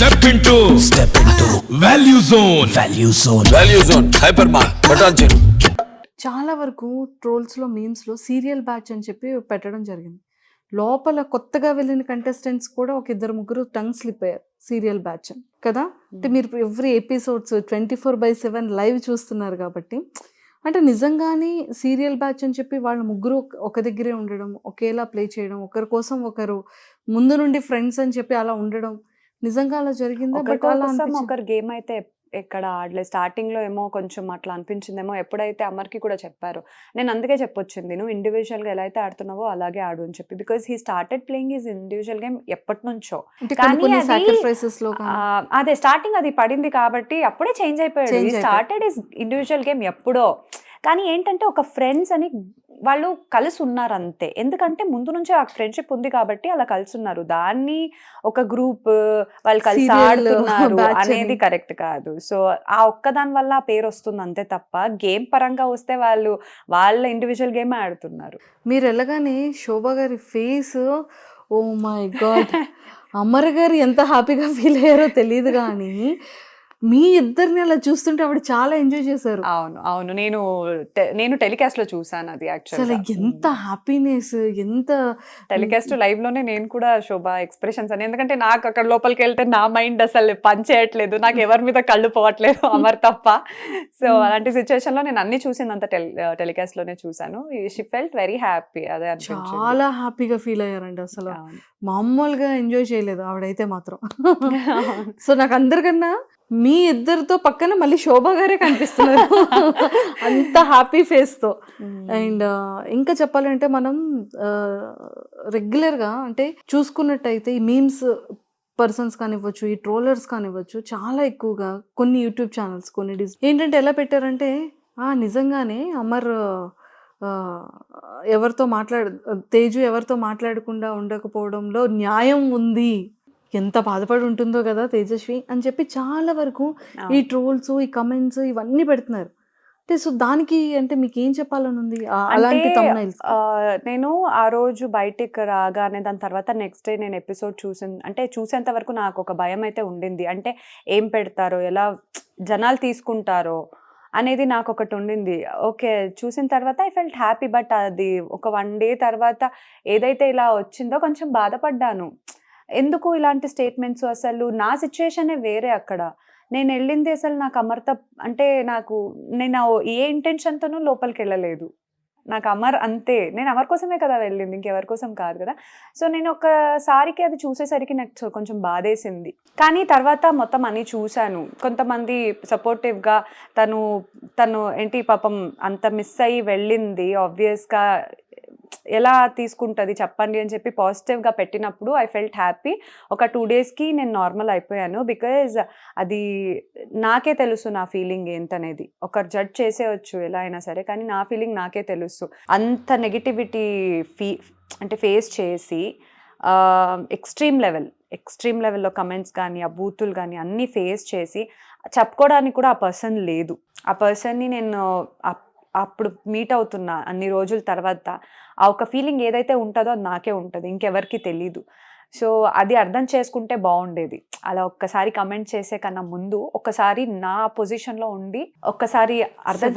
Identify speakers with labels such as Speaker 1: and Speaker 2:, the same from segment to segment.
Speaker 1: Step into Value Zone Hypermart Patancheru.
Speaker 2: చాలా వరకు ట్రోల్స్లో మీమ్స్లో serial batch అని చెప్పి పెట్టడం జరిగింది. లోపల కొత్తగా వెళ్ళిన కంటెస్టెంట్స్ కూడా ఒక ఇద్దరు ముగ్గురు టంగ్ స్లిప్ అయ్యారు సీరియల్ బ్యాచ్ అని కదా. అంటే మీరు ఎవ్రీ ఎపిసోడ్స్ 24/7 లైవ్ చూస్తున్నారు కాబట్టి అంటే నిజంగానే సీరియల్ బ్యాచ్ అని చెప్పి వాళ్ళ ముగ్గురు ఒక దగ్గరే ఉండడం, ఒకేలా ప్లే చేయడం, ఒకరి కోసం ఒకరు ముందు నుండి ఫ్రెండ్స్ అని చెప్పి అలా ఉండడం నిజంగా అలా జరిగిందా? బట్ అలా
Speaker 3: ఒకరు గేమ్ అయితే ఎక్కడ ఆడలేదు. స్టార్టింగ్ లో ఏమో కొంచెం అట్లా అనిపించిందేమో. ఎప్పుడైతే అమర్కి కూడా చెప్పారు, నేను అందుకే చెప్పొచ్చింది, నువ్వు ఇండివిజువల్ గా ఎలా అయితే ఆడుతున్నావో అలాగే ఆడు అని చెప్పి. Because he started playing his individual game ఎప్పటి నుంచో. అదే స్టార్టింగ్ అది పడింది కాబట్టి అప్పుడే చేంజ్ అయిపోయాడు. He started his individual game ఎప్పుడో. కానీ ఏంటంటే ఒక ఫ్రెండ్స్ అని వాళ్ళు కలిసి ఉన్నారు అంతే. ఎందుకంటే ముందు నుంచే ఆ ఫ్రెండ్షిప్ ఉంది కాబట్టి అలా కలిసి ఉన్నారు. దాన్ని ఒక గ్రూప్ వాళ్ళు కలిసి ఆడుతున్నారు అనేది కరెక్ట్ కాదు. సో ఆ ఒక్కదాని వల్ల ఆ పేరు వస్తుంది అంతే తప్ప గేమ్ పరంగా వస్తే వాళ్ళు వాళ్ళ ఇండివిజువల్ గేమ్ ఆడుతున్నారు.
Speaker 2: మీరు వెళ్ళగానే శోభా గారి face, oh my god, Amar గారు ఎంత హ్యాపీగా ఫీల్ అయ్యారో తెలియదు కానీ మీ ఇద్దరిని అలా చూస్తుంటే ఆవిడ చాలా ఎంజాయ్ చేశారు.
Speaker 3: అవును అవును, నేను టెలికాస్ట్ లో చూసాను అది.
Speaker 2: యాక్చువల్లీ ఎంత హ్యాపీనెస్, ఎంత
Speaker 3: టెలికాస్ట్ లైవ్ లోనే నేను కూడా శోభా ఎక్స్ప్రెషన్స్ అని, ఎందుకంటే నాకు అక్కడ లోపలికి వెళ్తే నా మైండ్ అసలు పని చేయట్లేదు, నాకు ఎవరి మీద కళ్ళు పోవట్లేదు అమర్ తప్ప. సో అలాంటి సిచ్యువేషన్ లో నేను అన్ని చూసిందంత టెలికాస్ట్ లోనే చూసాను. She felt very happy. అదే
Speaker 2: చాలా హ్యాపీగా ఫీల్ అయ్యారండి. అసలు మామూలుగా ఎంజాయ్ చేయలేదు ఆవిడైతే మాత్రం. సో నాకు అందరికన్నా మీ ఇద్దరితో పక్కన మళ్ళీ శోభా గారే కనిపిస్తున్నారు అంత హ్యాపీ ఫేస్తో. అండ్ ఇంకా చెప్పాలంటే మనం రెగ్యులర్గా అంటే చూసుకున్నట్టయితే ఈ మీమ్స్ పర్సన్స్ కానివ్వచ్చు, ఈ ట్రోలర్స్ కానివ్వచ్చు, చాలా ఎక్కువగా కొన్ని యూట్యూబ్ ఛానల్స్ కొన్ని ఏంటంటే ఎలా పెట్టారంటే నిజంగానే అమర్ తేజు ఎవరితో మాట్లాడకుండా ఉండకపోవడంలో న్యాయం ఉంది, ఎంత బాధపడి ఉంటుందో కదా తేజస్వి అని చెప్పి చాలా వరకు ఈ ట్రోల్స్, ఈ కమెంట్స్ ఇవన్నీ పెడుతున్నారు. అంటే సో దానికి అంటే మీకు ఏం చెప్పాలని ఉంది? అలాంటి
Speaker 3: నేను ఆ రోజు బయటికి రాగానే దాని తర్వాత నెక్స్ట్ డే నేను ఎపిసోడ్ చూసేంత వరకు నాకు ఒక భయం అయితే ఉండింది. అంటే ఏం పెడతారో, ఎలా జనాలు తీసుకుంటారో అనేది నాకు ఒకటి ఉండింది. ఓకే, చూసిన తర్వాత ఐ ఫెల్ట్ హ్యాపీ. బట్ అది ఒక 1 day తర్వాత ఏదైతే ఇలా వచ్చిందో కొంచెం బాధపడ్డాను. ఎందుకు ఇలాంటి స్టేట్మెంట్స్? అసలు నా సిచ్యువేషనే వేరే. అక్కడ నేను వెళ్ళింది అసలు నాకు అమర్త అంటే నేను ఏ ఇంటెన్షన్తోనూ లోపలికి వెళ్ళలేదు. నాకు అమర్ అంతే, నేను అమర్ కోసమే కదా వెళ్ళింది, ఇంకెవరి కోసం కాదు కదా. సో నేను ఒకసారికి అది చూసేసరికి నాకు కొంచెం బాధేసింది. కానీ తర్వాత మొత్తం అన్ని చూశాను. కొంతమంది సపోర్టివ్గా తను ఏంటి పాపం అంత మిస్ అయ్యి వెళ్ళింది, ఆబ్వియస్గా ఎలా తీసుకుంటుంది చెప్పండి అని చెప్పి పాజిటివ్గా పెట్టినప్పుడు ఐ ఫెల్ట్ హ్యాపీ. ఒక 2 daysకి నేను నార్మల్ అయిపోయాను. బికాజ్ అది నాకే తెలుసు నా ఫీలింగ్ ఏంటనేది. ఒకరు జడ్జ్ చేసేయచ్చు ఎలా అయినా సరే, కానీ నా ఫీలింగ్ నాకే తెలుసు. అంత నెగిటివిటీ అంటే ఫేస్ చేసి ఎక్స్ట్రీమ్ లెవెల్లో కమెంట్స్ కానీ ఆ బూతులు కానీ అన్నీ ఫేస్ చేసి చెప్పుకోవడానికి కూడా ఆ పర్సన్ లేదు. ఆ పర్సన్ని నేను అప్పుడు మీట్ అవుతున్నా అన్ని రోజుల తర్వాత ఆ ఒక ఫీలింగ్ ఏదైతే ఉంటుందో అది నాకే ఉంటుంది, ఇంకెవరికి తెలీదు. సో అది అర్థం చేసుకుంటే బాగుండేది. అలా ఒక్కసారి కమెంట్ చేసే కన్నా ముందు ఒక్కసారి నా పొజిషన్లో ఉండి ఒక్కసారి అర్థం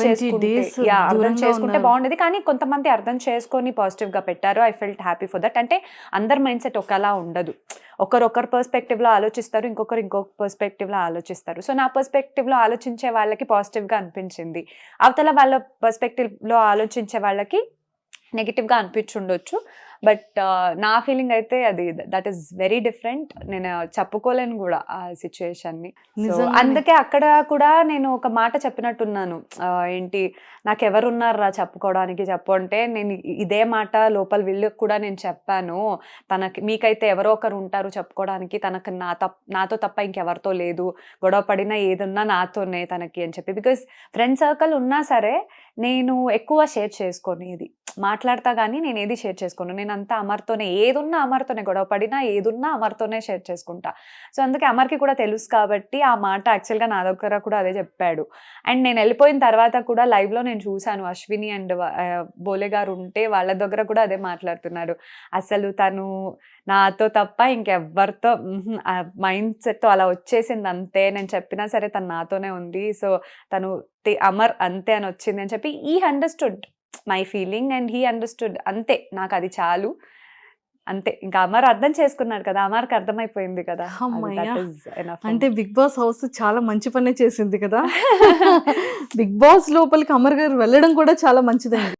Speaker 3: చేసుకుంటే బాగుండేది. కానీ కొంతమంది అర్థం చేసుకొని పాజిటివ్గా పెట్టారు. I felt happy for that. అంటే అందరి మైండ్ సెట్ ఒకలా ఉండదు. ఒకరు పర్స్పెక్టివ్లో ఆలోచిస్తారు, ఇంకొక పర్స్పెక్టివ్లో ఆలోచిస్తారు. సో నా పర్స్పెక్టివ్లో ఆలోచించే వాళ్ళకి పాజిటివ్గా అనిపించింది, అవతల వాళ్ళ పర్స్పెక్టివ్లో ఆలోచించే వాళ్ళకి నెగిటివ్గా అనిపించుండొచ్చు. బట్ నా ఫీలింగ్ అయితే అది దట్ ఈస్ వెరీ డిఫరెంట్. నేను చెప్పుకోలేను కూడా ఆ సిచ్యుయేషన్ని. అందుకే అక్కడ కూడా నేను ఒక మాట చెప్పినట్టున్నాను, ఏంటి నాకు ఎవరున్నారా చెప్పుకోవడానికి అంటే నేను ఇదే మాట లోపల వీళ్ళకి కూడా నేను చెప్పాను, మీకైతే ఎవరో ఒకరు ఉంటారు చెప్పుకోవడానికి, నాతో తప్ప ఇంకెవరితో లేదు, గొడవ పడినా ఏదున్నా నాతోనే తనకి అని చెప్పి. బికాజ్ ఫ్రెండ్ సర్కిల్ ఉన్నా సరే నేను ఎక్కువ షేర్ చేసుకునేది, మాట్లాడతా కానీ నేను ఏది షేర్ చేసుకోను. నేను అంతా అమర్తోనే, ఏదున్నా అమర్తోనే, గొడవ పడినా ఏదున్నా అమర్తోనే షేర్ చేసుకుంటా. సో అందుకే అమర్కి కూడా తెలుసు కాబట్టి ఆ మాట యాక్చువల్గా నా దగ్గర కూడా అదే చెప్పాడు. అండ్ నేను వెళ్ళిపోయిన తర్వాత కూడా లైవ్లో నేను చూశాను, అశ్విని అండ్ బోలే గారు ఉంటే వాళ్ళ దగ్గర కూడా అదే మాట్లాడుతున్నారు. అసలు తను నాతో తప్ప ఇంకెవ్వరితో ఆ మైండ్ సెట్ అలా వచ్చేసింది అంతే. నేను చెప్పినా సరే తను నాతోనే ఉంది. సో తను అమర్ అంతే అని వచ్చింది అని చెప్పి he understood my feeling and he understood. అంతే, నాకు అది చాలు అంతే. ఇంకా అమర్ అర్థం చేసుకున్నాడు కదా, అమర్కి అర్థమైపోయింది కదా. అది,
Speaker 2: అమ్మయ్య.
Speaker 3: that is enough for
Speaker 2: అంటే
Speaker 3: me.
Speaker 2: బిగ్ బాస్ హౌస్ చాలా మంచి పనే చేసింది కదా. బిగ్ బాస్ లోపలికి అమర్ గారు వెళ్ళడం కూడా చాలా మంచిదైంది.